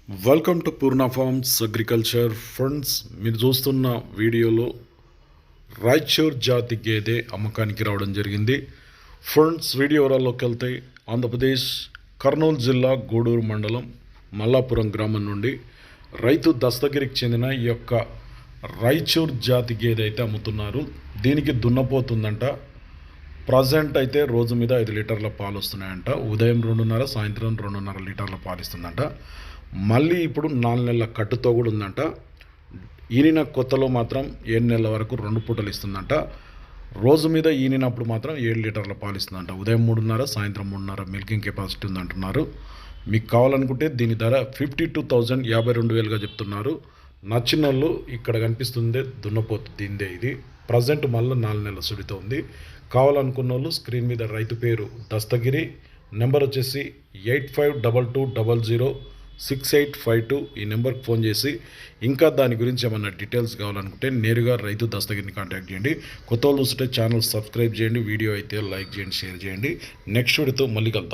Welcome to Purna forms agriculture friends. మీరు చూస్తున్న వీడియోలో రాయచూర్ జాతి గేదె అమ్మకానికి రావడం జరిగింది. ఫ్రెండ్స్, వీడియో వివరాల్లోకి వెళ్తే ఆంధ్రప్రదేశ్ కర్నూలు జిల్లా గూడూరు మండలం మల్లాపురం గ్రామం నుండి రైతు దస్తగిరికి చెందిన ఈ యొక్క రాయచూర్ జాతి గేదె అయితే అమ్ముతున్నారు. దీనికి దున్నపోతుందంట. ప్రజెంట్ అయితే రోజు మీద 5 లీటర్ల పాలు వస్తున్నాయంట. ఉదయం 2:30, సాయంత్రం 2:30 లీటర్ల పాలు ఇస్తుందంట. మళ్ళీ ఇప్పుడు 4 నెలల కట్టుతో కూడా ఉందంట. ఈనిన కొత్తలో మాత్రం 7 నెలల వరకు 2 పూటలు ఇస్తుందంట. రోజు మీద ఈనినప్పుడు మాత్రం 7 లీటర్ల పాలు ఇస్తుందంట. ఉదయం 3:30, సాయంత్రం 3:30 మిల్కింగ్ కెపాసిటీ ఉందంటున్నారు. మీకు కావాలనుకుంటే దీని ధర 52,000 52,000గా చెప్తున్నారు. నచ్చిన వాళ్ళు ఇక్కడ కనిపిస్తుంది దున్నపోతు దీందే. ఇది ప్రజెంట్ మళ్ళీ 4 నెలల సుడితో ఉంది. కావాలనుకున్న వాళ్ళు స్క్రీన్ మీద రైతు పేరు దస్తగిరి, నెంబర్ వచ్చేసి 8522006852. ఈ నెంబర్కి ఫోన్ చేసి ఇంకా దాని గురించి ఏమన్నా డీటెయిల్స్ కావాలనుకుంటే నేరుగా రైతు దస్తగిరిని కాంటాక్ట్ చేయండి. కొత్త వాళ్ళు చూస్తుంటే ఛానల్ సబ్స్క్రైబ్ చేయండి. వీడియో అయితే లైక్ చేయండి, షేర్ చేయండి. నెక్స్ట్ వీడియోతో మళ్ళీ కలుద్దాం.